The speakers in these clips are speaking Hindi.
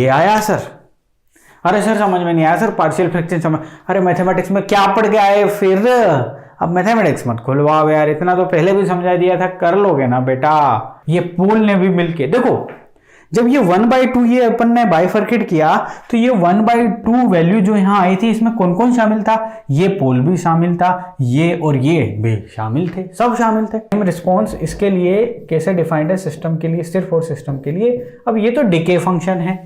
ये आया सर? अरे सर समझ में नहीं आया सर, पार्शियल फ्रैक्शन समझ। अरे मैथमेटिक्स में क्या पढ़ के आए फिर? अब मैथमेटिक्स मत खुलवाओ यार, इतना तो पहले भी समझा दिया था, कर लोगे ना बेटा। ये पोल ने भी मिलके देखो, जब ये 1/2 ये अपन ने बाइफर्केट किया तो ये 1/2 वैल्यू जो यहां आई थी, इसमें कौन कौन शामिल था? ये पोल भी शामिल था, ये और ये भी शामिल थे, सब शामिल थे। टाइम रिस्पॉन्स इसके लिए कैसे डिफाइंड है? सिस्टम के लिए, सिर्फ और सिस्टम के लिए। अब ये तो डिके फंक्शन है,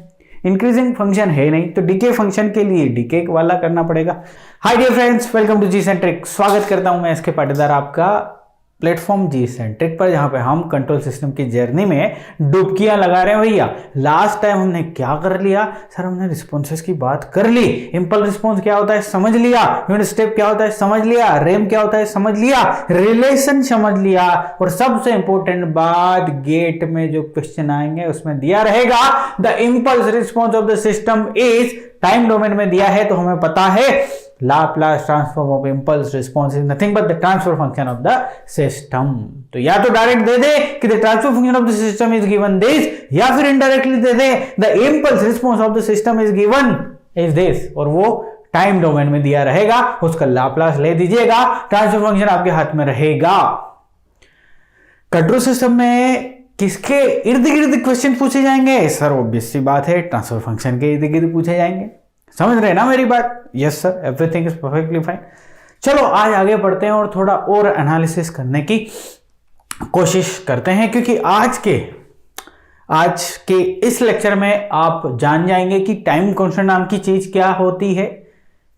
इंक्रीजिंग फंक्शन है नहीं, तो डिके फंक्शन के लिए डिके वाला करना पड़ेगा। Hi dear friends, welcome to G centric. स्वागत करता हूं मैं इसके पाटीदार आपका प्लेटफॉर्म जी सेंट्रिक पर, जहां पे हम कंट्रोल सिस्टम की जर्नी में डुबकियां लगा रहे हैं। भैया लास्ट टाइम हमने क्या कर लिया सर? हमने रिस्पॉन्सेस की बात कर ली, इम्पल्स रिस्पॉन्स क्या होता है समझ लिया, यूनिट स्टेप क्या होता है समझ लिया, रैम क्या होता है समझ लिया, रिलेशन समझ लिया, और सबसे इंपॉर्टेंट बात, गेट में जो क्वेश्चन आएंगे उसमें दिया रहेगा the impulse response of the system is, time domain में दिया है तो हमें पता है Laplace transform of impulse response is nothing but the transfer function of the system. तो या तो डायरेक्ट दे दे कि the transfer function of the system is given this, या फिर indirectly they they the impulse response of the system is given is this, और वो टाइम डोमेन में दिया रहेगा, उसका लाप्लास ले दीजिएगा, ट्रांसफर फंक्शन आपके हाथ में रहेगा। कंट्रोल सिस्टम में किसके इर्द गिर्द क्वेश्चन पूछे जाएंगे सर? ऑब्वियस सी बात है, ट्रांसफर फंक्शन के इर्द गिर्द पूछे जाएंगे। समझ रहे हैं ना मेरी बात? Yes sir, everything is perfectly fine. चलो आज आगे बढ़ते हैं और थोड़ा और एनालिसिस करने की कोशिश करते हैं, क्योंकि आज के इस लेक्चर में आप जान जाएंगे कि टाइम कांस्टेंट नाम की चीज क्या होती है,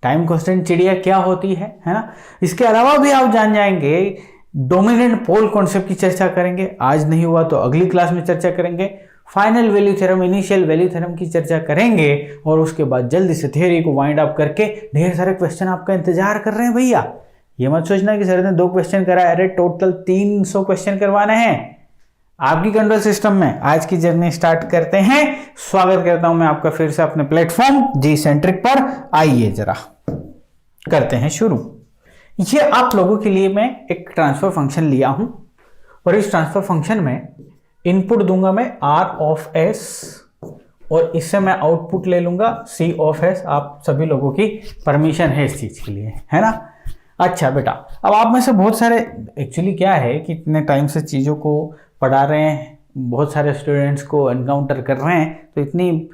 टाइम कांस्टेंट चिड़िया क्या होती है ना। इसके अलावा भी आप जान जाएंगे, डोमिनेंट पोल कॉन्सेप्ट की चर्चा करेंगे, आज नहीं हुआ तो अगली क्लास में चर्चा करेंगे, final value theorem, initial value theorem की चर्चा करेंगे, और उसके बाद जल्दी से थ्योरी को वाइंड अप करके ढेर सारे क्वेश्चन आपका इंतजार कर रहे हैं। भैया ये मत सोचना कि सर ने 2 क्वेश्चन कराए, अरे टोटल 300 क्वेश्चन करवाने हैं आपकी कंट्रोल सिस्टम में। आज की जर्नी स्टार्ट करते हैं। स्वागत करता हूं मैं आपका फिर से अपने प्लेटफॉर्म जी सेंट्रिक पर। आइए जरा करते हैं शुरू। ये आप लोगों के लिए मैं एक ट्रांसफर फंक्शन लिया हूं, और इस ट्रांसफर फंक्शन में इनपुट दूंगा मैं r ऑफ s, और इससे मैं आउटपुट ले लूंगा c ऑफ s। आप सभी लोगों की परमिशन है इस चीज के लिए, है ना? अच्छा बेटा, अब आप में से बहुत सारे, एक्चुअली क्या है कि इतने टाइम से चीज़ों को पढ़ा रहे हैं, बहुत सारे स्टूडेंट्स को एनकाउंटर कर रहे हैं, तो इतनी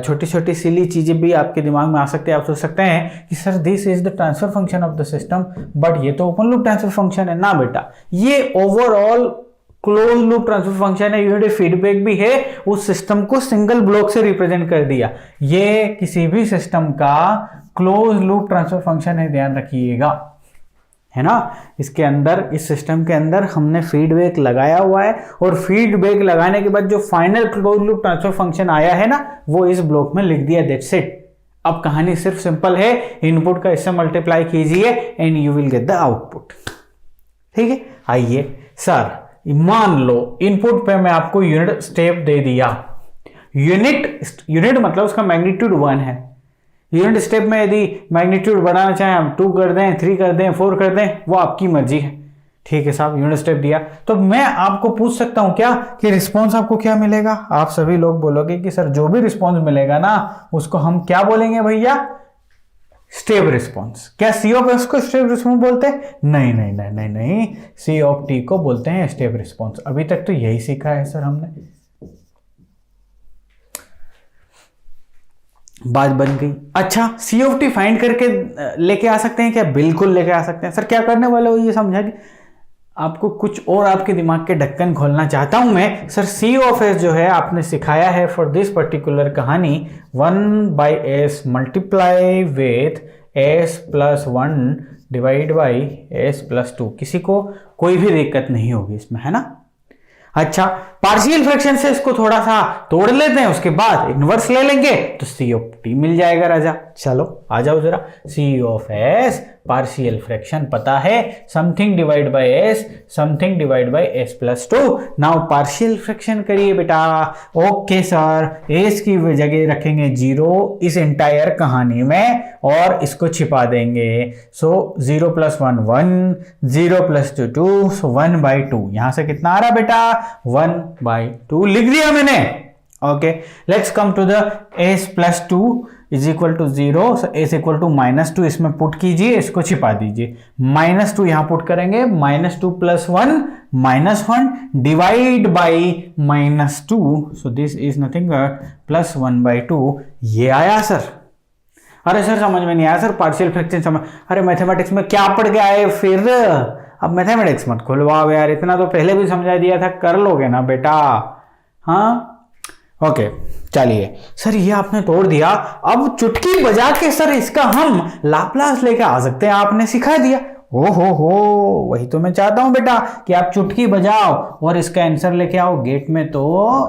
छोटी छोटी सिली चीज़ें भी आपके दिमाग में आ सकती है। आप सोच सकते हैं कि sir this is the transfer function of the system, but ये तो ओपन लूप ट्रांसफर फंक्शन है ना बेटा, ये overall close loop transfer function है, यूनिट फीडबैक भी है, उस सिस्टम को सिंगल ब्लॉक से रिप्रेजेंट कर दिया। ये किसी भी सिस्टम का क्लोज लूप ट्रांसफर फंक्शन है, ध्यान रखिएगा, है ना। इसके अंदर, इस सिस्टम के अंदर हमने फीडबैक लगाया हुआ है, और फीडबैक लगाने के बाद जो final close loop transfer function आया है ना, वो इस ब्लॉक में लिख दिया, दैट्स इट। अब कहानी सिर्फ सिंपल है, इनपुट का इससे मल्टीप्लाई कीजिए and you will get the output. ठीक है, आइए सर मान लो इनपुट पे मैं आपको यूनिट स्टेप दे दिया, यूनिट मतलब उसका मैग्नीट्यूड 1 है। यूनिट स्टेप में यदि मैग्नीट्यूड बढ़ाना चाहें हम 2 कर दें, 3 कर दें, 4 कर दें, वो आपकी मर्जी है। ठीक है साहब, यूनिट स्टेप दिया तो मैं आपको पूछ सकता हूं क्या कि रिस्पॉन्स आपको क्या मिलेगा? आप सभी लोग बोलोगे कि सर जो भी रिस्पॉन्स मिलेगा ना, उसको हम क्या बोलेंगे भैया? Step response. क्या सी ऑफ एस को स्टेप रिस्पॉन्स बोलते हैं? नहीं नहीं नहीं नहीं नहीं, सी ऑफ टी को बोलते हैं स्टेप रिस्पॉन्स। अभी तक तो यही सीखा है सर हमने। बात बन गई। अच्छा, सी ऑफ टी फाइंड करके लेके आ सकते हैं क्या? बिल्कुल लेके आ सकते हैं। सर क्या करने वाले हो ये समझा कि आपको कुछ और आपके दिमाग के ढक्कन खोलना चाहता हूं मैं। सर सी ऑफ एस जो है आपने सिखाया है फॉर दिस पर्टिकुलर कहानी 1/s multiply with s + 1 divide by s + 2। किसी को कोई भी दिक्कत नहीं होगी इसमें, है ना? अच्छा, पार्शियल फ्रैक्शन से इसको थोड़ा सा तोड़ लेते हैं, उसके बाद इनवर्स ले लेंगे तो सी ऑफ टी मिल जाएगा राजा। चलो आ जाओ जरा, सी ऑफ एस पार्शियल फ्रैक्शन पता है, something divide by S, something divide by S + 2। Now partial fraction करिए बेटा। ओके सर, एस की जगह रखेंगे 0 इस एंटायर कहानी में, और इसको छिपा देंगे। सो 0 + 1 1, 0 + 2 2, सो 1/2। यहां से कितना आ रहा बेटा? 1/2 लिख दिया मैंने। Okay, let's come to the s plus 2 is equal to 0, s equal to -2 इसमें पुट कीजिए, इसको छिपा दीजिए, -2 यहां पुट करेंगे, -2 + 1 -1 divide by -2, so this is nothing but +1/2। ये आया सर। अरे सर समझ में नहीं आया सर, पार्शियल फ्रैक्शन समझ, अरे मैथमेटिक्स में क्या पढ़ के आए फिर? अब मैथमेटिक्स मत खुलवाओ यार, इतना तो पहले भी समझा दिया था, कर लोगे ना बेटा? हाँ ओके चलिए सर, ये आपने तोड़ दिया, अब चुटकी बजा के सर इसका हम लाप्लास लेके आ सकते हैं, आपने सिखा दिया। ओ हो, वही तो मैं चाहता हूं बेटा कि आप चुटकी बजाओ और इसका आंसर लेके आओ। गेट में तो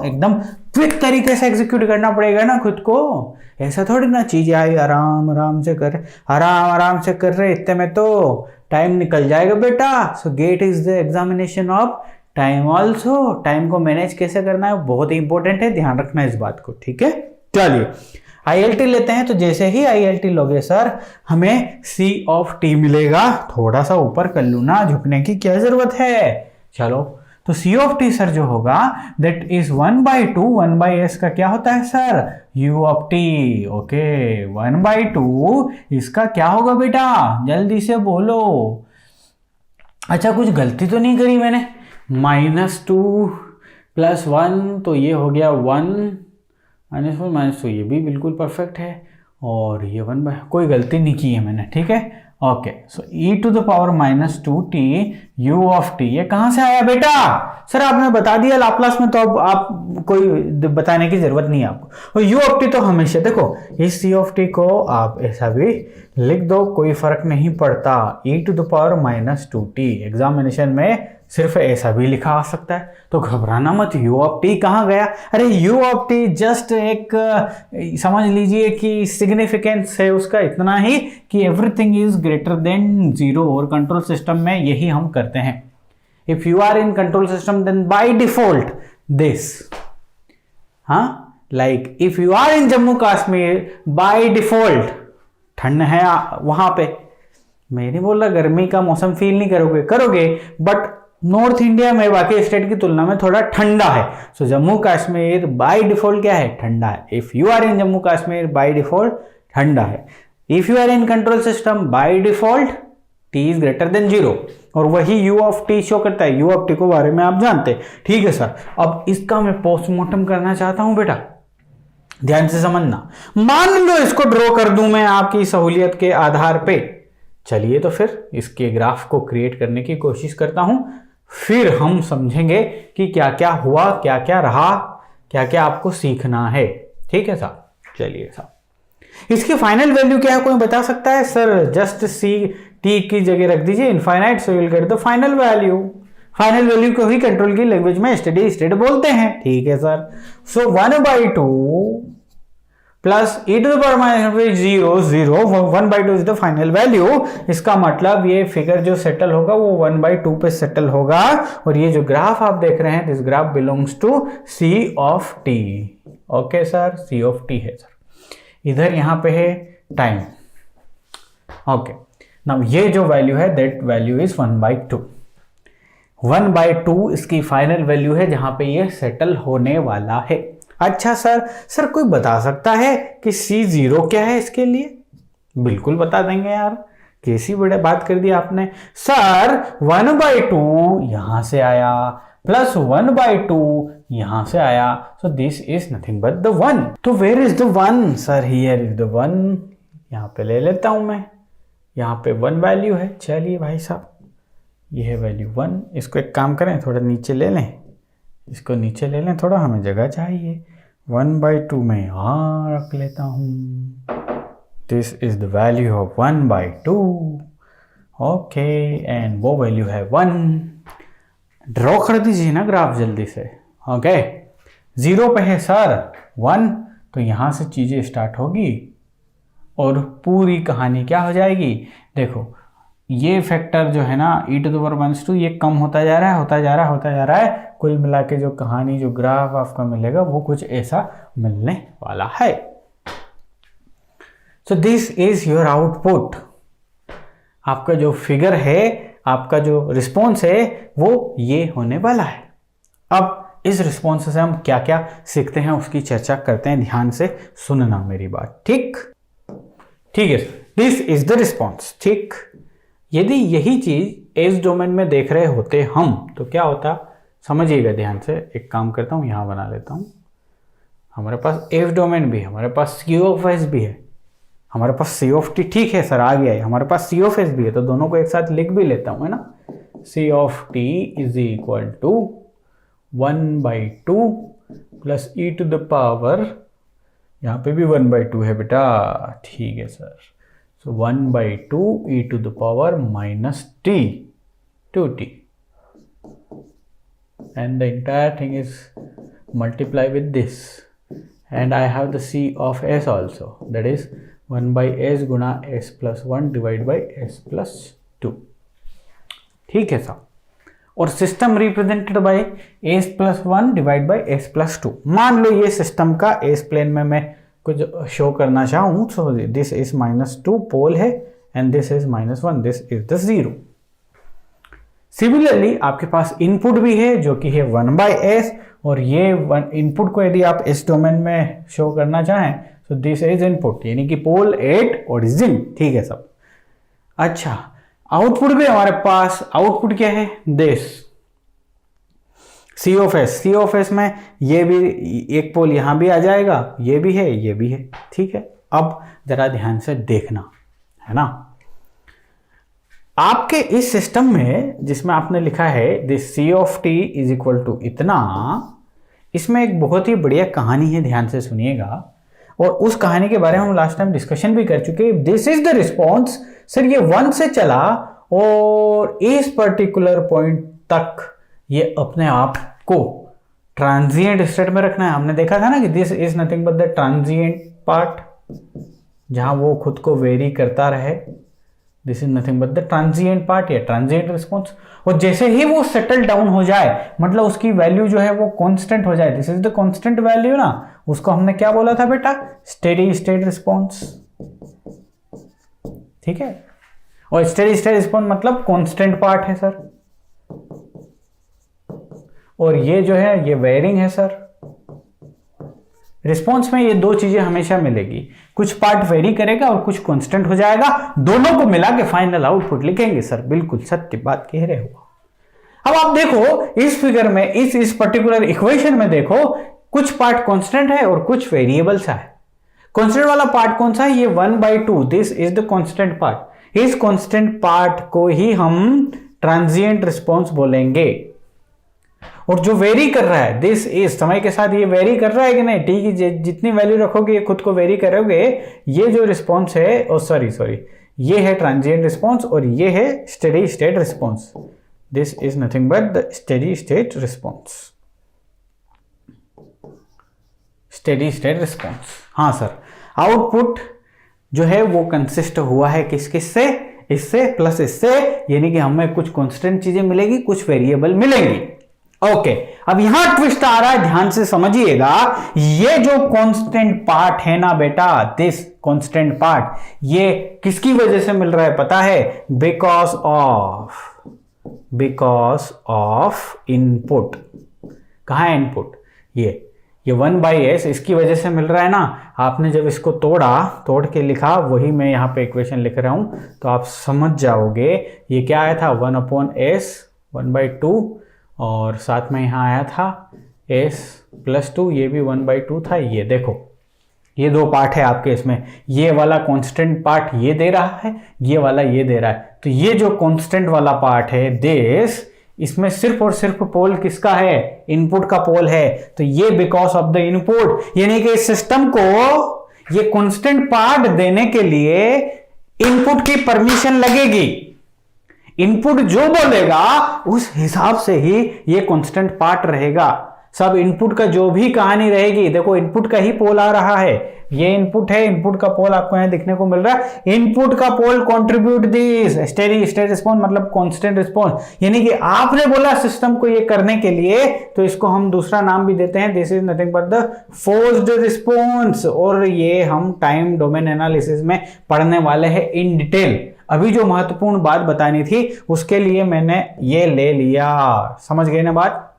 एकदम क्विक तरीके से एग्जीक्यूट करना पड़ेगा ना खुद को, ऐसा थोड़ी ना चीजें आई आराम आराम से कर रहे, इतने में तो टाइम निकल जाएगा बेटा। सो gate is the examination of time also. Time को मैनेज कैसे करना है बहुत ही इंपॉर्टेंट है, ध्यान रखना इस बात को, ठीक है। चलिए ILT लेते हैं, तो जैसे ही ILT लोगे सर हमें C of t मिलेगा। थोड़ा सा ऊपर कर लू ना, झुकने की क्या जरूरत है। चलो तो C of t सर जो होगा दैट इज 1/2, 1/s का क्या होता है sir? U of t। Okay 1/2 इसका क्या होगा बेटा, जल्दी से बोलो। अच्छा कुछ गलती तो नहीं करी मैंने? -2 + 1 तो ये हो गया 1, -4 -2 ये भी बिल्कुल परफेक्ट है, और ये 1/, कोई गलती नहीं की है मैंने, ठीक है। Okay so e⁻²t u of t, ये कहां से आया बेटा? सर आपने बता दिया लाप्लास में, तो अब आप कोई बताने की जरूरत नहीं है आपको। और u of t तो हमेशा देखो, इस c of t को आप ऐसा भी लिख दो, कोई फर्क नहीं पड़ता, e⁻²t। एग्जामिनेशन में सिर्फ ऐसा भी लिखा आ सकता है, तो घबराना मत। u of t कहाँ गया? अरे u of t जस्ट एक समझ लीजिए कि सिग्निफिकेंस है उसका इतना ही कि एवरीथिंग इज ग्रेटर देन 0, और कंट्रोल सिस्टम में यही हम करते हैं। If you are in control system then by default this, हाँ like if you are in Jammu Kashmir by default ठंड है वहां पे, मैं नहीं बोल रहा गर्मी का मौसम फील नहीं करोगे, बट नॉर्थ इंडिया में बाकी स्टेट की तुलना में थोड़ा ठंडा है। So Jammu Kashmir by default क्या है? ठंडा है। If you are in Jammu Kashmir by default ठंडा है। If you are in control system by default t is greater than 0, और वही u of t शो करता है। u of t को बारे में आप जानते हैं, ठीक है सर। अब इसका मैं पोस्टमार्टम करना चाहता हूं बेटा, ध्यान से समझना। मान लो इसको ड्रॉ कर दूं मैं आपकी सहूलियत के आधार पे। चलिए तो फिर इसके ग्राफ को क्रिएट करने की कोशिश करता हूं, फिर हम समझेंगे कि क्या क्या हुआ, क्या क्या रहा, क्या क्या आपको सीखना है, ठीक है साहब। चलिए साहब इसकी फाइनल वैल्यू क्या है, कोई बता सकता है? सर जस्ट t की जगह रख दीजिए infinite, so you will get the final value. Final value को ही कंट्रोल की लैंग्वेज में स्टेडी स्टेट बोलते हैं, ठीक है sir. So 1/2 plus e⁻0 0, 1/2 is the final value. इसका मतलब ये फिगर जो सेटल होगा वो 1/2 पे सेटल होगा, और ये जो ग्राफ आप देख रहे हैं this graph belongs to C of t। Okay sir, C of t है सर। इधर यहां पे है टाइम। ओके नाउ ये जो वैल्यू है दैट वैल्यू इज 1/2। 1/2 इसकी फाइनल वैल्यू है जहां पे ये सेटल होने वाला है। अच्छा सर कोई बता सकता है कि C0 क्या है इसके लिए? बिल्कुल बता देंगे यार, कैसी बड़े बात कर दी आपने। सर 1/2 यहां से आया, प्लस 1/2 यहां से आया, so this is nothing but the 1। तो where is the 1? Sir here is the 1। यहां पे ले लेता हूं मैं, यहां पे 1 वैल्यू है। चलिए भाई साहब ये है वैल्यू 1। इसको एक काम करें, थोड़ा नीचे ले लें, इसको नीचे ले लें, थोड़ा हमें जगह चाहिए। 1/2 में यहाँ रख लेता हूँ। This is the value of 1/2। Okay and वो वैल्यू है 1। ड्रॉ कर दीजिए ना ग्राफ जल्दी से। ओके 0 पे है सर 1, तो यहाँ से चीज़ें स्टार्ट होगी और पूरी कहानी क्या हो जाएगी। देखो ये फैक्टर जो है ना e⁻² ये कम होता जा रहा है, कुल मिला के जो कहानी जो ग्राफ आपका मिलेगा वो कुछ ऐसा मिलने वाला है। सो दिस इज योर आउटपुट। आपका जो फिगर है, आपका जो रिस्पॉन्स है वो ये होने वाला है। अब इस रिस्पॉन्स से हम क्या क्या सीखते हैं उसकी चर्चा करते हैं, ध्यान से सुनना मेरी बात। ठीक है sir, this is the response. ठीक, यदि यही चीज एस डोमेन में देख रहे होते हम तो क्या होता, समझिएगा ध्यान से। एक काम करता हूं, यहां बना लेता हूं। हमारे पास एफ डोमेन भी है, हमारे पास सी ऑफ एस भी है, हमारे पास सी ऑफ टी, ठीक है सर आ गया है, हमारे पास सी ऑफ एस भी है, तो दोनों को एक साथ लिख भी लेता हूं, है ना। C of T is equal to 1/2 plus E to the power, यहाँ पे भी 1/2 है बेटा, ठीक है sir. So 1/2 E to the power minus T 2t, and the entire thing is multiply with this, and I have the C of S also, that is 1/s गुणा s plus 1 divide by s plus 2। ठीक है साहब, और system represented by s plus 1 divide by s plus 2। मान लो ये सिस्टम का एस प्लेन में मैं कुछ शो करना चाहूँ, सो दिस इज -2 पोल है and this is -1, this is the 0। Similarly आपके पास इनपुट भी है जो कि है 1/s, और ये इनपुट को यदि आप इस डोमेन में शो करना चाहें तो दिस इज इनपुट, यानी कि पोल एट ओरिजिन। ठीक है सब। अच्छा, आउटपुट भी हमारे पास, आउटपुट क्या है, this c of s. C of s में ये भी एक पोल यहां भी आ जाएगा, ये भी है, ये भी है। ठीक है, अब जरा ध्यान से देखना, है ना। आपके इस सिस्टम में जिसमें आपने लिखा है this c of T is equal to इतना, इसमें एक बहुत ही बढ़िया कहानी है, ध्यान से सुनिएगा। और उस कहानी के बारे में हम लास्ट टाइम डिस्कशन भी कर चुके। This is the response, sir ये 1 से चला और इस पर्टिकुलर पॉइंट तक ये अपने आप को ट्रांजिएंट स्टेट में रखना है। हमने देखा था ना कि this is nothing but the transient part, जहां वो खुद को वेरी करता रहे। This is nothing but the transient part या ट्रांजिएंट रिस्पॉन्स। और जैसे ही वो सेटल डाउन हो जाए, मतलब उसकी वैल्यू जो है वो कांस्टेंट हो जाए, this is the constant value ना, उसको हमने क्या बोला था बेटा, स्टेडी स्टेट रिस्पॉन्स। ठीक है, और स्टेडी स्टेट रिस्पॉन्स मतलब कांस्टेंट पार्ट है सर, और ये जो है ये वेरिंग है सर। रिस्पॉन्स में ये दो चीजें हमेशा मिलेगी, कुछ पार्ट वेरी करेगा और कुछ कांस्टेंट हो जाएगा, दोनों को मिला के फाइनल आउटपुट लिखेंगे सर। बिल्कुल सत्य बात कह रहे हो। अब आप देखो इस फिगर में, इस पर्टिकुलर इक्वेशन में देखो, कुछ पार्ट कांस्टेंट है और कुछ वेरिएबल सा है। कांस्टेंट वाला पार्ट कौन सा है, ये 1/2, this is the constant part. इस कांस्टेंट पार्ट को ही हम ट्रांजिएंट रिस्पॉन्स बोलेंगे। और जो वेरी कर रहा है, दिस इज, समय के साथ ये वेरी कर रहा है कि नहीं, टी की जितनी वैल्यू रखोगे खुद को वेरी करोगे, ये जो रिस्पॉन्स है, ओ सॉरी ये है ट्रांजिएंट रिस्पॉन्स और ये है steady state response. This is nothing but the steady state response. Steady state response, हाँ सर। आउटपुट जो है वो कंसिस्ट हुआ है किससे, इससे प्लस इससे, यानी कि हमें कुछ कांस्टेंट चीजें मिलेगी, कुछ वेरिएबल मिलेंगी। ओके, अब यहां ट्विस्ट आ रहा है, ध्यान से समझिएगा। ये जो कांस्टेंट पार्ट है ना बेटा, दिस कांस्टेंट पार्ट, ये किसकी वजह से मिल रहा है पता है, बिकॉज ऑफ इनपुट। कहां है इनपुट, ये 1/s, इसकी वजह से मिल रहा है ना। आपने जब इसको तोड़ के लिखा, वही मैं यहाँ पे इक्वेशन लिख रहा हूं, तो आप समझ जाओगे। ये क्या आया था, 1/s 1/2, और साथ में यहाँ आया था s + 2, ये भी 1/2 था। ये देखो, ये दो पार्ट है आपके इसमें, ये वाला कांस्टेंट पार्ट ये दे रहा है, ये वाला ये दे रहा है। तो ये जो कांस्टेंट वाला पार्ट है दिस, इसमें सिर्फ और सिर्फ पोल किसका है, इनपुट का पोल है। तो ये बिकॉज ऑफ द इनपुट, यानी कि सिस्टम को ये कांस्टेंट पार्ट देने के लिए इनपुट की परमिशन लगेगी। इनपुट जो बोलेगा उस हिसाब से ही ये कांस्टेंट पार्ट रहेगा। सब इनपुट का जो भी कहानी रहेगी, देखो इनपुट का ही पोल आ रहा है, ये इनपुट है, इनपुट का पोल आपको यहां दिखने को मिल रहा है। इनपुट का pole contribute this steady state response, मतलब कांस्टेंट रिस्पॉन्स। यानी कि आपने बोला सिस्टम को ये करने के लिए, तो इसको हम दूसरा नाम भी देते हैं, this is nothing but the forced response. और ये हम टाइम डोमेन एनालिसिस में पढ़ने वाले हैं इन डिटेल। अभी जो महत्वपूर्ण बात बतानी थी उसके लिए मैंने ये ले लिया, समझ गए ना बात।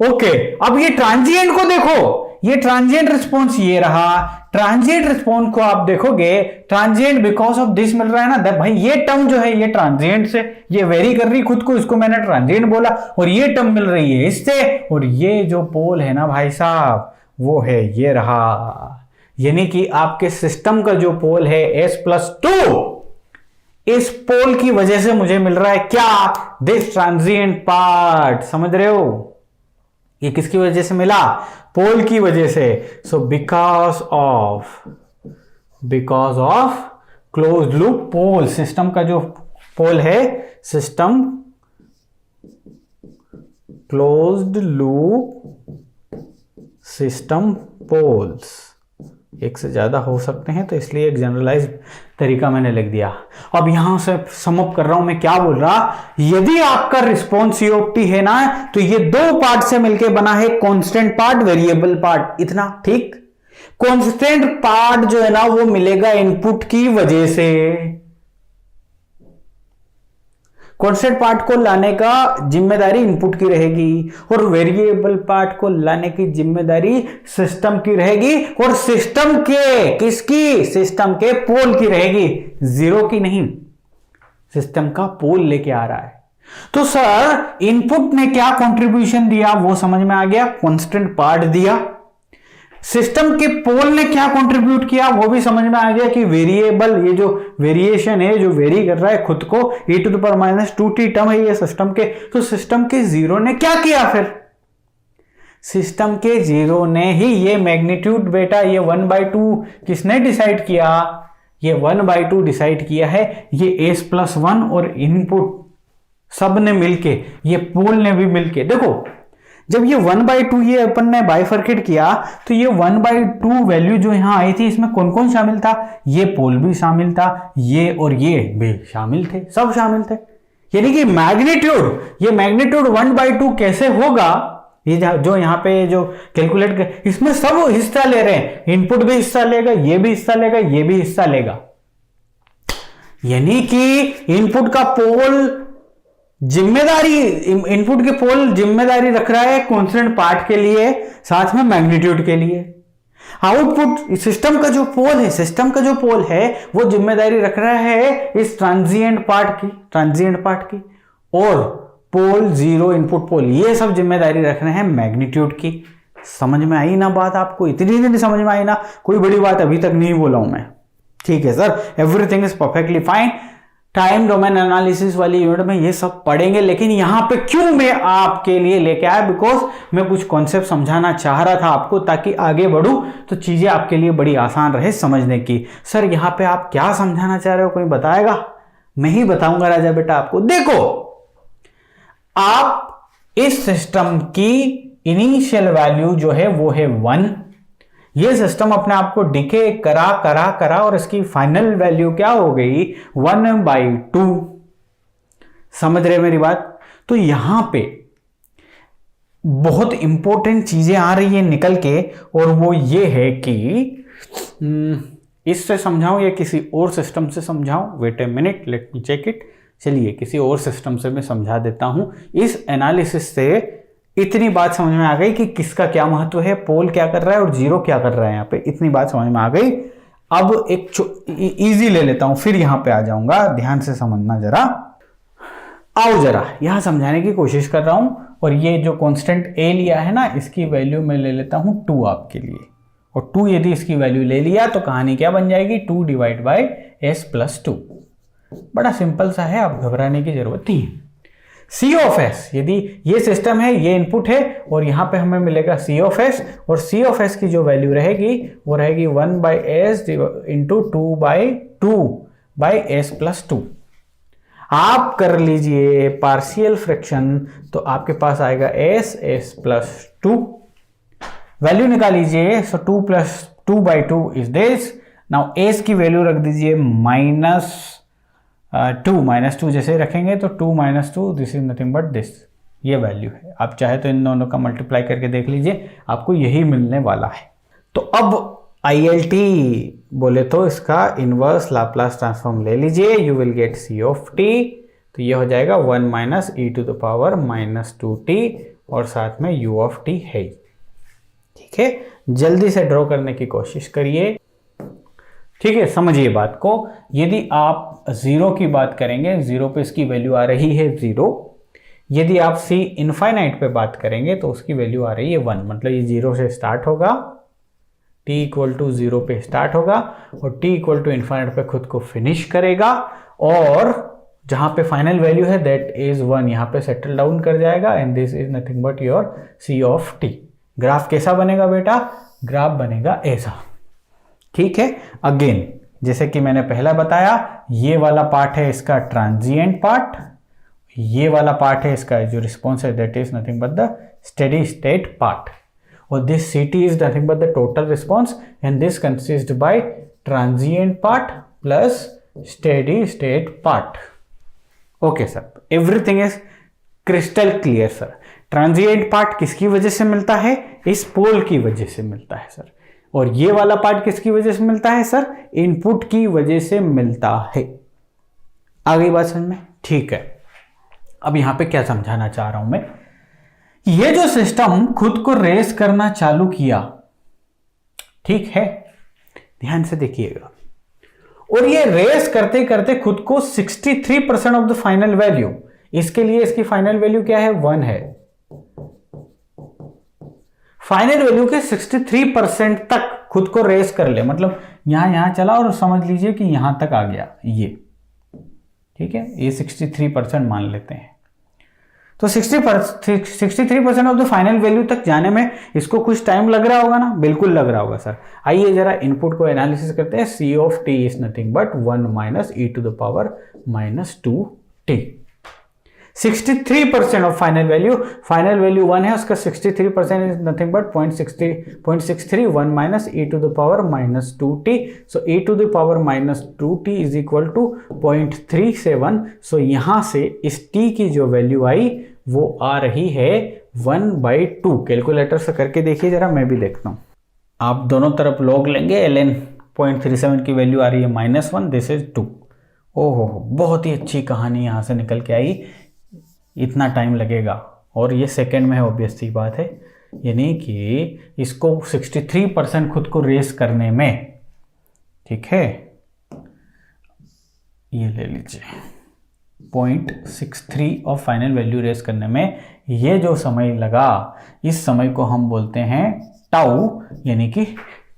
ओके, अब ये ट्रांजिएंट को देखो, ये ट्रांजिएंट रिस्पॉन्स ये रहा, ट्रांजिएंट रिस्पॉन्स को आप देखोगे, ट्रांजिएंट बिकॉज ऑफ दिस मिल रहा है ना भाई, ये टर्म जो है ये ट्रांजिएंट से ये वेरी कर रही खुद को, इसको मैंने ट्रांजिएंट बोला, और ये टर्म मिल रही है इससे, और ये जो पोल है ना भाई साहब वो है ये रहा, यानी कि आपके सिस्टम का जो पोल है S+2, इस पोल की वजह से मुझे मिल रहा है क्या, दिस ट्रांजिएंट पार्ट, समझ रहे हो, ये किसकी वजह से मिला, पोल की वजह से। So because of close loop pole, system का जो पोल है, system closed loop system poles, एक से ज्यादा हो सकते हैं तो इसलिए एक जनरलाइज तरीका मैंने लिख दिया। अब यहां से सम अप कर रहा हूं मैं, क्या बोल रहा, यदि आपका रिस्पॉन्स COT है ना, तो ये दो पार्ट से मिलकर बना है, कांस्टेंट पार्ट, वेरिएबल पार्ट, इतना ठीक। कांस्टेंट पार्ट जो है ना वो मिलेगा इनपुट की वजह से, कांस्टेंट पार्ट को लाने का जिम्मेदारी इनपुट की रहेगी, और वेरिएबल पार्ट को लाने की जिम्मेदारी सिस्टम की रहेगी, और सिस्टम के किसकी, सिस्टम के पोल की रहेगी, जीरो की नहीं, सिस्टम का पोल लेके आ रहा है। तो सर इनपुट ने क्या कंट्रीब्यूशन दिया वो समझ में आ गया, कांस्टेंट पार्ट दिया, सिस्टम के पोल ने क्या कंट्रीब्यूट किया वो भी समझ में आ गया कि वेरिएबल, ये जो वेरिएशन है जो वेरी कर रहा है खुद को, e⁻²t टर्म है ये सिस्टम के, तो सिस्टम के जीरो ने क्या किया, फिर सिस्टम के जीरो ने ही ये मैग्नीट्यूड बेटा, ये 1/2 किसने डिसाइड किया, ये 1/2 डिसाइड किया है, ये S+1 और इनपुट सब ने मिलके, ये पोल ने भी मिलके, देखो जब ये 1/2 ये अपन ने बाइफर्केट किया तो ये 1/2 वैल्यू जो यहां आई थी इसमें कौन कौन शामिल था, ये पोल भी शामिल था, ये और ये भी शामिल थे, सब शामिल थे, यानी कि मैग्नीट्यूड, ये मैग्नीट्यूड 1/2 कैसे होगा, ये जो यहां पे जो कैलकुलेट कर, इसमें सब हिस्सा ले रहे हैं, इनपुट भी हिस्सा लेगा, ये भी हिस्सा लेगा, ये भी हिस्सा लेगा, यानी कि इनपुट का पोल जिम्मेदारी, इनपुट के पोल जिम्मेदारी रख रहा है कांस्टेंट पार्ट के लिए, साथ में मैग्नीट्यूड के लिए। आउटपुट सिस्टम का जो पोल है, सिस्टम का जो पोल है वो जिम्मेदारी रख रहा है इस ट्रांजिएंट पार्ट की, और पोल जीरो इनपुट पोल ये सब जिम्मेदारी रख रहे हैं मैग्नीट्यूड की। समझ में आई ना बात आपको, इतनी नहीं समझ में आई ना, कोई बड़ी बात अभी तक नहीं बोला हूं मैं, ठीक है sir, everything is perfectly fine. Time domain analysis वाली यूनिट में ये सब पढ़ेंगे, लेकिन यहां पे क्यों मैं आपके लिए लेके आया, बिकॉज मैं कुछ कॉन्सेप्ट समझाना चाह रहा था आपको, ताकि आगे बढ़ूं तो चीजें आपके लिए बड़ी आसान रहे समझने की। सर यहां पे आप क्या समझाना चाह रहे हो, कोई बताएगा? मैं ही बताऊंगा राजा बेटा आपको। देखो, आप इस सिस्टम की इनिशियल वैल्यू जो है वो है 1, ये सिस्टम अपने आप को डिके करा और इसकी फाइनल वैल्यू क्या हो गई 1/2। समझ रहे मेरी बात? तो यहां पे बहुत इंपॉर्टेंट चीजें आ रही है निकल के, और वो ये है कि इससे समझाऊं या किसी और सिस्टम से समझाऊं, wait a minute let me check it. चलिए किसी और सिस्टम से मैं समझा देता हूं। इस एनालिसिस से इतनी बात समझ में आ गई कि किसका क्या महत्व है, पोल क्या कर रहा है और जीरो क्या कर रहा है, यहाँ पे इतनी बात समझ में आ गई। अब एक इजी ले लेता हूं, फिर यहां पे आ जाऊंगा, ध्यान से समझना जरा। आओ जरा यहां समझाने की कोशिश कर रहा हूं, और ये जो कांस्टेंट a लिया है ना, इसकी वैल्यू मैं ले लेता हूं 2 आपके लिए, और 2 यदि इसकी वैल्यू ले लिया तो कहानी क्या बन जाएगी, 2/s+2। बड़ा सिंपल सा है, आप घबराने की जरूरत नहीं है। C(s), यदि ये सिस्टम है, ये इनपुट है, और यहां पे हमें मिलेगा C(s), और C(s) की जो वैल्यू रहेगी वो रहेगी 1/s × 2/s+2। आप कर लीजिए पार्शियल फ्रैक्शन, तो आपके पास आएगा s+2, वैल्यू निकाल लीजिए। सो 2 + 2/2 इज दिस। नाउ s की वैल्यू रख दीजिए -2 जैसे रखेंगे तो 2 - 2 this is nothing but this, ये वैल्यू है। आप चाहे तो इन दोनों का मल्टीप्लाई करके देख लीजिए, आपको यही मिलने वाला है। तो अब ILT बोले तो इसका इनवर्स लाप्लास ट्रांसफॉर्म ले लीजिए, यू विल गेट C(t), तो ये हो जाएगा 1 - e⁻²t, और साथ में u ऑफ t है। ठीक है, जल्दी से ड्रॉ करने की कोशिश करिए। ठीक है, समझिए बात को। यदि आप 0 की बात करेंगे, 0 पे इसकी वैल्यू आ रही है 0। यदि आप c इनफाइनाइट पे बात करेंगे तो उसकी वैल्यू आ रही है 1। मतलब ये 0 से स्टार्ट होगा, t इक्वल टू 0 पे स्टार्ट होगा और t इक्वल टू इनफाइनाइट पे खुद को फिनिश करेगा, और जहां पे फाइनल वैल्यू है दैट इज 1 यहां पे सेटल डाउन कर जाएगा, and this is nothing but your c of t। Graph कैसा बनेगा बेटा? ग्राफ बनेगा ऐसा। ठीक है, अगेन जैसे कि मैंने पहला बताया, ये वाला पार्ट है इसका ट्रांजिएंट पार्ट, ये वाला पार्ट है इसका जो रिस्पॉन्स है that is nothing but the steady state part, और this ct is nothing but the total response, and this consist by transient part plus steady state part. Okay sir, everything is crystal clear sir. Transient part किसकी वजह से मिलता है? इस पोल की वजह से मिलता है सर। और ये वाला पार्ट किसकी वजह से मिलता है सर? इनपुट की वजह से मिलता है। आ गई बात समझ में? ठीक है, अब यहां पे क्या समझाना चाह रहा हूं मैं, ये जो सिस्टम खुद को रेस करना चालू किया, ठीक है, ध्यान से देखिएगा, और ये रेस करते करते खुद को 63% ऑफ द फाइनल वैल्यू, इसके लिए इसकी फाइनल वैल्यू क्या है? 1 है। फाइनल वैल्यू के 63% तक खुद को रेस कर ले, मतलब यहां चला और समझ लीजिए कि यहां तक आ गया ये। ठीक है, ये 63% मान लेते हैं। तो 63% ऑफ द फाइनल वैल्यू तक जाने में इसको कुछ टाइम लग रहा होगा ना? बिल्कुल लग रहा होगा सर। आइए जरा इनपुट को एनालिसिस करते हैं। c of t is nothing but 1 minus e to the power minus 2t। 63% of final value 1 है, उसका 63% is nothing but 0.63 1 minus e to the power minus 2t। So e to the power minus 2t is equal to 0.37। So यहां से इस t की जो वैल्यू आई वो आ रही है 1/2। कैलकुलेटर से करके देखिए जरा, मैं भी देखता हूं। आप दोनों तरफ लॉग लेंगे, ln 0.37 की वैल्यू आ रही है -1, दिस इज 2। ओहो, बहुत ही अच्छी कहानी यहां से निकल के आई। इतना टाइम लगेगा, और ये सेकंड में है, ऑब्वियस सी बात है, यानी कि इसको 63% खुद को रेस करने में, ठीक है, ये ले लीजिए 0.63 ऑफ फाइनल वैल्यू रेस करने में ये जो समय लगा, इस समय को हम बोलते हैं टाउ, यानी कि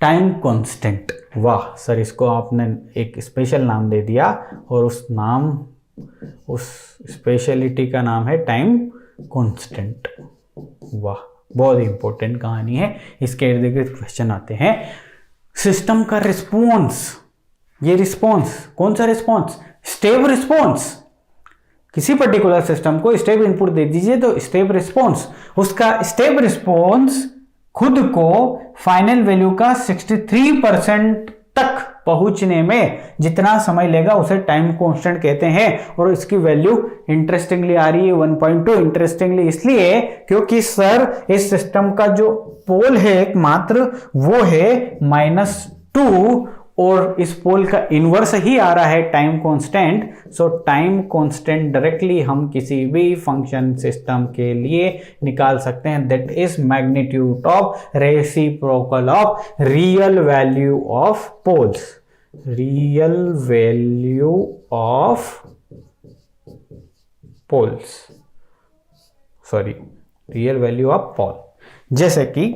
टाइम कांस्टेंट। वाह सर, इसको आपने एक स्पेशल नाम दे दिया, और उस स्पेशलिटी का नाम है टाइम कांस्टेंट। वाह, बहुत ही इंपॉर्टेंट कहानी है। इसके इर्द गिर्द क्वेश्चन आते हैं। सिस्टम का रिस्पॉन्स, ये रिस्पॉन्स कौन सा रिस्पॉन्स? Step response. किसी पर्टिकुलर सिस्टम को स्टेप इनपुट दे दीजिए तो स्टेप रिस्पॉन्स, उसका स्टेप रिस्पॉन्स खुद को फाइनल वैल्यू का 63% तक पहुंचने में जितना समय लेगा उसे टाइम कांस्टेंट कहते हैं, और इसकी वैल्यू इंटरेस्टिंगली आ रही है 1.2। इंटरेस्टिंगली इसलिए क्योंकि सर इस सिस्टम का जो पोल है एकमात्र वो है -2, और इस पोल का इनवर्स ही आ रहा है टाइम कांस्टेंट। सो टाइम कांस्टेंट डायरेक्टली हम किसी भी फंक्शन सिस्टम के लिए निकाल सकते हैं, that is magnitude of reciprocal of real value of poles. Real value of poles, sorry, real value of pole. जैसे कि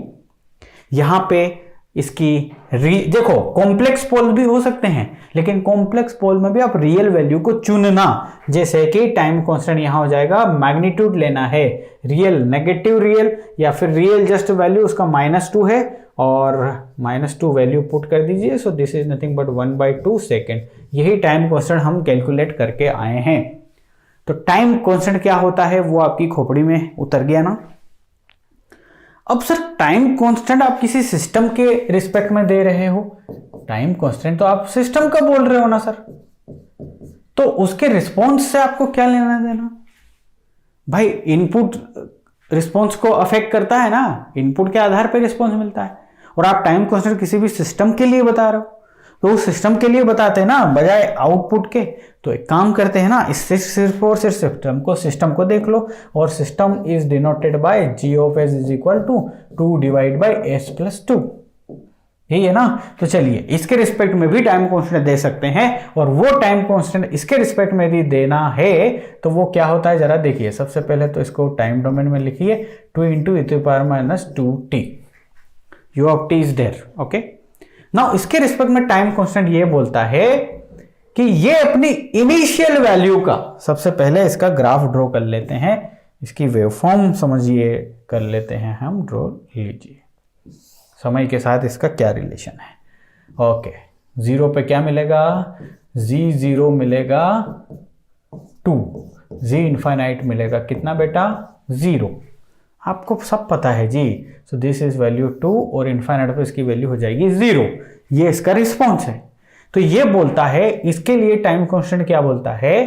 यहां पे इसकी देखो, कॉम्प्लेक्स पोल भी हो सकते हैं, लेकिन कॉम्प्लेक्स पोल में भी आप रियल वैल्यू को चुनना। जैसे कि टाइम कांस्टेंट यहां हो जाएगा, मैग्नीट्यूड लेना है रियल, नेगेटिव रियल, या फिर रियल जस्ट वैल्यू उसका -2 है, और -2 वैल्यू पुट कर दीजिए। सो this is nothing but 1/2 second. यही टाइम कांस्टेंट हम कैलकुलेट करके आए हैं। तो टाइम कांस्टेंट क्या होता है वो आपकी खोपड़ी में उतर गया ना। अब सर टाइम कांस्टेंट आप किसी सिस्टम के रिस्पेक्ट में दे रहे हो, टाइम कांस्टेंट तो आप सिस्टम का बोल रहे हो ना सर, तो उसके रिस्पॉन्स से आपको क्या लेना देना भाई? इनपुट रिस्पॉन्स को अफेक्ट करता है ना, इनपुट के आधार पर रिस्पॉन्स मिलता है, और आप टाइम कांस्टेंट किसी भी सिस्टम के लिए बता रहे हो। तो उस सिस्टम के लिए बताते हैं ना बजाय आउटपुट के। तो एक काम करते हैं ना, इससे सिर्फ और सिर्फ सिस्टम को देख लो, और system is denoted by g of s is equal to 2 divide by s plus 2, यही है ना। तो चलिए इसके रिस्पेक्ट में भी टाइम कांस्टेंट दे सकते हैं, और वो टाइम कांस्टेंट इसके रिस्पेक्ट में भी देना है तो वो क्या होता है जरा देखिए। सबसे पहले तो इसको टाइम डोमेन में लिखिए 2 into e to power minus 2t, u of t is there, okay. Now इसके रिस्पेक्ट में टाइम कांस्टेंट ये बोलता है कि ये अपनी इनिशियल वैल्यू का, सबसे पहले इसका ग्राफ ड्रॉ कर लेते हैं, इसकी वेवफॉर्म समझिए कर लेते हैं हम, ड्रॉ लीजिए समय के साथ इसका क्या रिलेशन है। ओके, 0 पे क्या मिलेगा, z0 मिलेगा 2, z इनफाइनाइट मिलेगा कितना बेटा 0, आपको सब पता है जी। सो दिस इज वैल्यू 2 और इनफाइनाइट पे इसकी वैल्यू हो जाएगी 0। ये इसका रिस्पॉन्स है। तो ये बोलता है इसके लिए टाइम कांस्टेंट क्या बोलता है,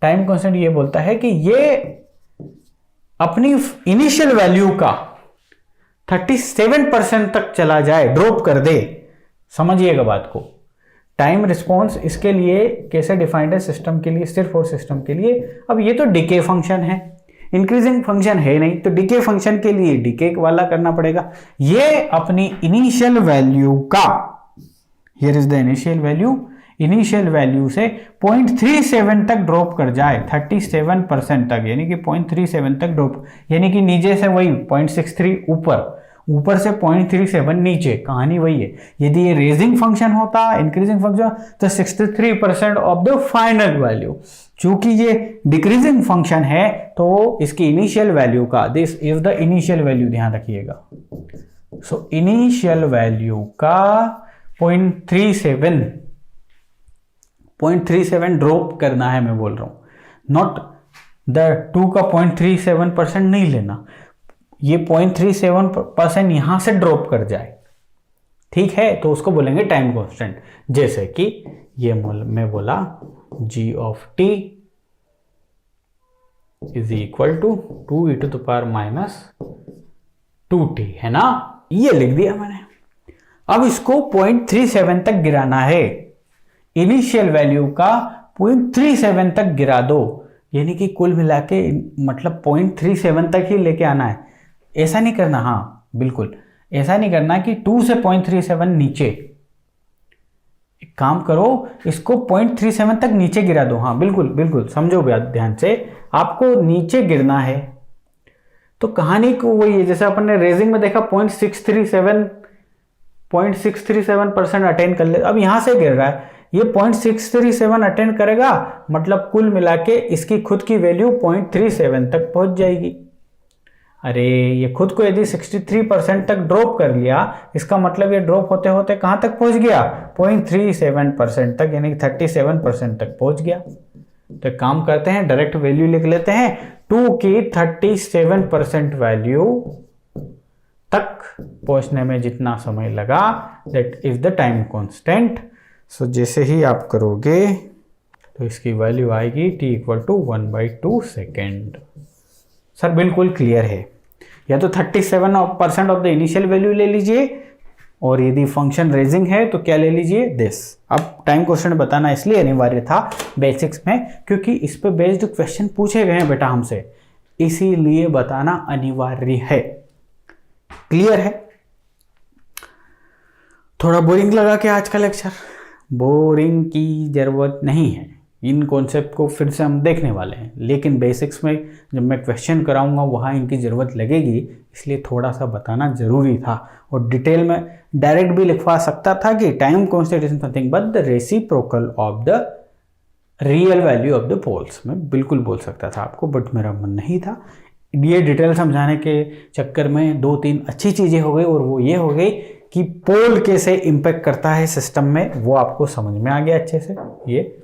टाइम कांस्टेंट ये बोलता है कि ये अपनी इनिशियल वैल्यू का 37% तक चला जाए, ड्रॉप कर दे। समझिएगा बात को। टाइम रिस्पॉन्स इसके लिए कैसे डिफाइंड है, सिस्टम के लिए, सिर्फ और सिस्टम के लिए। अब ये तो डिके फंक्शन है, इंक्रीजिंग फंक्शन है नहीं, तो डिके फंक्शन के लिए डिके वाला करना पड़ेगा। ये अपनी इनिशियल वैल्यू का, here is the initial value, initial value से 0.37 तक ड्रॉप कर जाए, 37% तक, यानी कि 0.37 तक ड्रॉप, यानी कि नीचे से वही 0.63 ऊपर, ऊपर से 0.37 नीचे, कहानी वही है। यदि ये रेजिंग फंक्शन होता, इंक्रीजिंग फंक्शन, तो 63% ऑफ द फाइनल वैल्यू। चूंकि ये डिक्रीजिंग फंक्शन है तो इसकी इनिशियल वैल्यू का, this is the initial value, ध्यान रखिएगा। सो इनिशियल वैल्यू का 0.37 ड्रॉप करना है, मैं बोल रहा हूं, नॉट द 2 का 0.37% नहीं लेना, ये 0.37% यहां से ड्रॉप कर जाए, ठीक है, तो उसको बोलेंगे टाइम कांस्टेंट। जैसे कि ये मैं बोला g of t is equal to 2 e to the power minus 2t, है ना, ये लिख दिया मैंने। अब इसको 0.37 तक गिराना है, इनिशियल वैल्यू का 0.37 तक गिरा दो, यानी कि कुल मिला के मतलब 0.37 तक ही लेके आना है। ऐसा नहीं करना, हाँ बिल्कुल ऐसा नहीं करना कि 2 से 0.37 नीचे। एक काम करो, इसको 0.37 तक नीचे गिरा दो, हाँ बिल्कुल बिल्कुल, समझो ध्यान से, आपको नीचे गिरना है। तो कहानी को वही है जैसे अपन ने रेजिंग में देखा, 0.637% अटेन कर ले, अब यहां से गिर रहा है, ये 0.637 अटेन करेगा, मतलब कुल मिला के इसकी खुद की वैल्यू 0.37 तक पहुंच जाएगी। अरे ये खुद को यदि 63% तक ड्रॉप कर लिया, इसका मतलब ये ड्रॉप होते होते कहां तक पहुंच गया, 0.37% तक, यानी 37% तक पहुंच गया। तो काम करते हैं, डायरेक्ट वैल्यू लिख लेते हैं, 2 की 37% वैल्यू तक पहुंचने में जितना समय लगा, that is the time constant. So जैसे ही आप करोगे तो इसकी वैल्यू आएगी t equal to 1/2 second. Sir बिल्कुल क्लियर है, या तो 37% ऑफ द इनिशियल वैल्यू ले लीजिए, और यदि फंक्शन रेजिंग है तो क्या ले लीजिए, दिस। अब टाइम कांस्टेंट बताना इसलिए अनिवार्य था बेसिक्स में, क्योंकि इस पे बेस्ड क्वेश्चन पूछे गए हैं बेटा हमसे, इसीलिए बताना अनिवार्य है। क्लियर है? थोड़ा बोरिंग लगा क्या आज का लेक्चर? बोरिंग की जरूरत नहीं है, इन कॉन्सेप्ट को फिर से हम देखने वाले हैं, लेकिन बेसिक्स में जब मैं क्वेश्चन कराऊंगा वहाँ इनकी ज़रूरत लगेगी, इसलिए थोड़ा सा बताना जरूरी था। और डिटेल में डायरेक्ट भी लिखवा सकता था कि time constant is nothing but the reciprocal of the real value of the poles, मैं बिल्कुल बोल सकता था आपको, बट मेरा मन नहीं था। ये डिटेल समझाने के चक्कर में 2-3 अच्छी चीज़ें हो गई, और वो ये हो गई कि पोल कैसे इम्पेक्ट करता है सिस्टम में, वो आपको समझ में आ गया अच्छे से। ये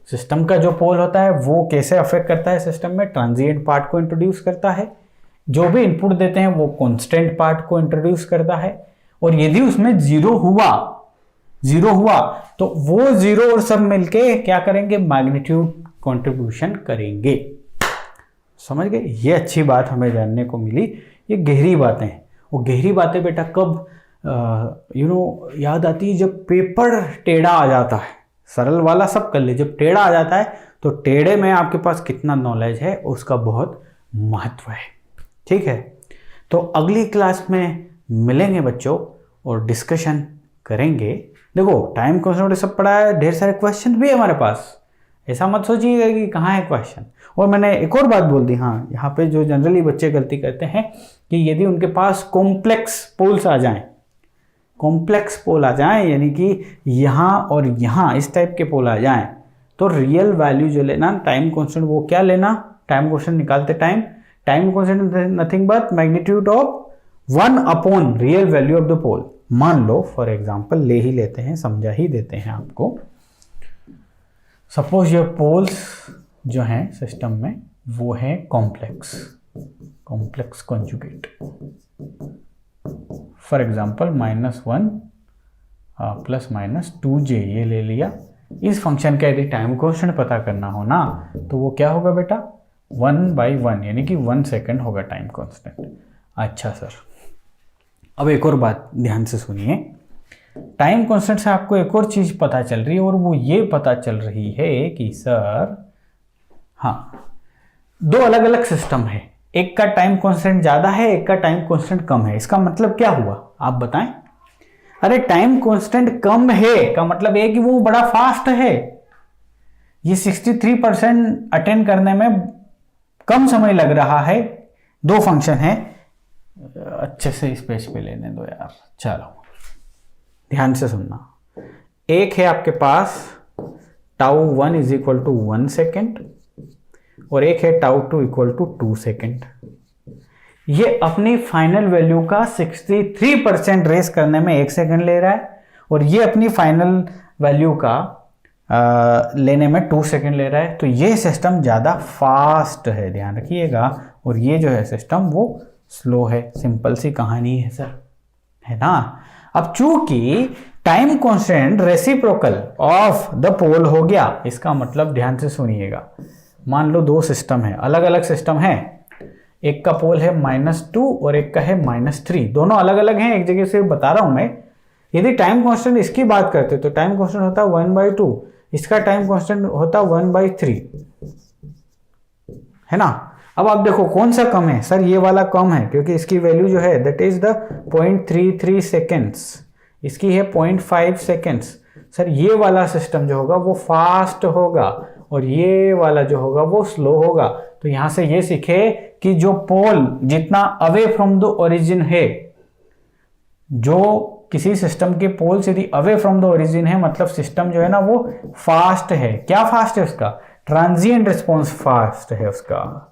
सिस्टम का जो पोल होता है वो कैसे अफेक्ट करता है सिस्टम में, ट्रांजिएंट पार्ट को इंट्रोड्यूस करता है, जो भी इनपुट देते हैं वो कांस्टेंट पार्ट को इंट्रोड्यूस करता है, और यदि उसमें जीरो हुआ तो वो जीरो और सब मिलके क्या करेंगे, मैग्नीट्यूड कंट्रीब्यूशन करेंगे। समझ गए? ये अच्छी बात हमें जानने को मिली, ये गहरी बातें हैं। और गहरी बातें बेटा कब याद आती है जब पेपर टेढ़ा आ जाता है, सरल वाला सब कर ले, जब टेढ़ा आ जाता है तो टेढ़े में आपके पास कितना नॉलेज है उसका बहुत महत्व है। ठीक है, तो अगली क्लास में मिलेंगे बच्चों और डिस्कशन करेंगे। देखो टाइम कॉन्स्टेंट सब पढ़ा है, ढेर सारे क्वेश्चन भी है हमारे पास, ऐसा मत सोचिएगा कि कहाँ है क्वेश्चन। और मैंने एक और बात बोल दी, हाँ यहाँ पे जो जनरली बच्चे गलती करते हैं कि यदि उनके पास कॉम्प्लेक्स पोल्स आ जाएं, कॉम्प्लेक्स पोल आ जाएं यानी कि यहाँ और यहाँ इस टाइप के पोल आ जाएं, तो रियल वैल्यू जो लेना टाइम कॉन्स्टेंट, वो क्या लेना, टाइम कॉन्स्टेंट निकालते time constant nothing but magnitude of 1 upon real value of the pole. मान लो फॉर एग्जांपल ले ही लेते हैं, समझा ही देते हैं आपको। सपोज ये पोल्स जो हैं सिस्टम में वो है complex conjugate, for example -1 plus -2j ये ले लिया। इस फंक्शन का यदि टाइम कॉन्स्टेंट पता करना हो ना तो वो क्या होगा बेटा, 1/1 यानी कि 1 सेकेंड होगा टाइम कॉन्स्टेंट। अच्छा सर, अब एक और बात ध्यान से सुनिए, टाइम कांस्टेंट से आपको एक और चीज पता चल रही है और वो ये पता चल रही है कि सर हाँ, दो अलग अलग सिस्टम है, एक का टाइम कांस्टेंट ज्यादा है, एक का टाइम कांस्टेंट कम है। इसका मतलब क्या हुआ आप बताएं? अरे टाइम कांस्टेंट कम है का मतलब है कि वो बड़ा फास्ट है, ये 63% अटेंड करने में कम समय लग रहा है। दो फंक्शन है, अच्छे से इस पेज पे लेने दो यार, चलो ध्यान से सुनना। एक है आपके पास τ1 इज इक्वल टू 1 सेकेंड और एक है τ2 इक्वल टू 2 सेकेंड। ये अपनी फाइनल वैल्यू का 63% रेस करने में 1 सेकेंड ले रहा है और ये अपनी फाइनल वैल्यू का लेने में 2 सेकेंड ले रहा है। तो ये सिस्टम ज़्यादा फास्ट है, ध्यान रखिएगा, और ये जो है सिस्टम वो स्लो है। सिंपल सी कहानी है सर, है ना। अब चूंकि time constant reciprocal of the pole हो गया, इसका मतलब ध्यान से सुनिएगा, मान लो दो सिस्टम है, अलग अलग सिस्टम है, एक का पोल है -2 और एक का है -3, दोनों अलग अलग हैं, एक जगह से बता रहा हूं मैं। यदि टाइम कांस्टेंट इसकी बात करते तो टाइम कांस्टेंट होता 1/2, इसका टाइम कांस्टेंट होता 1/3, है ना। अब आप देखो कौन सा कम है, सर ये वाला कम है क्योंकि इसकी वैल्यू जो है दैट इज द 0.33 सेकेंड्स, इसकी है 0.5 सेकेंड्स। सर ये वाला सिस्टम जो होगा वो फास्ट होगा और ये वाला जो होगा वो स्लो होगा। तो यहां से ये सीखे कि जो पोल जितना अवे फ्रॉम द ओरिजिन है, जो किसी सिस्टम के पोल यदि अवे फ्रॉम द ओरिजिन है, मतलब सिस्टम जो है ना वो फास्ट है। क्या फास्ट है उसका? ट्रांजिएंट रिस्पॉन्स फास्ट है उसका,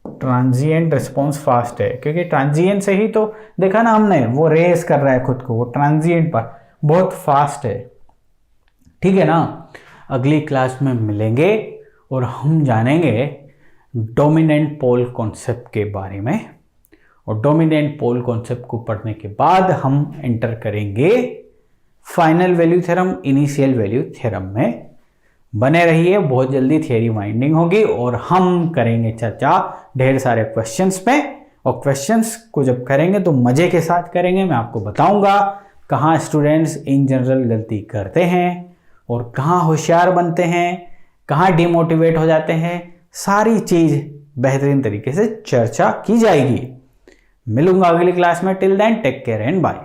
ट्रांजिएंट रिस्पॉन्स फास्ट है, क्योंकि ट्रांजिएंट से ही तो देखा ना हमने, वो रेस कर रहा है खुद को, वो ट्रांजिएंट पर बहुत फास्ट है। ठीक है ना। अगली क्लास में मिलेंगे और हम जानेंगे डोमिनेंट पोल कॉन्सेप्ट के बारे में, और डोमिनेंट पोल कॉन्सेप्ट को पढ़ने के बाद हम एंटर करेंगे final value theorem, initial value theorem में। बने रहिए, बहुत जल्दी थियरी वाइंडिंग होगी और हम करेंगे चर्चा ढेर सारे क्वेश्चंस पे, और क्वेश्चंस को जब करेंगे तो मजे के साथ करेंगे। मैं आपको बताऊंगा कहाँ स्टूडेंट्स इन जनरल गलती करते हैं और कहाँ होशियार बनते हैं, कहाँ डिमोटिवेट हो जाते हैं, सारी चीज बेहतरीन तरीके से चर्चा की जाएगी। मिलूंगा अगली क्लास में। Till then take care and bye.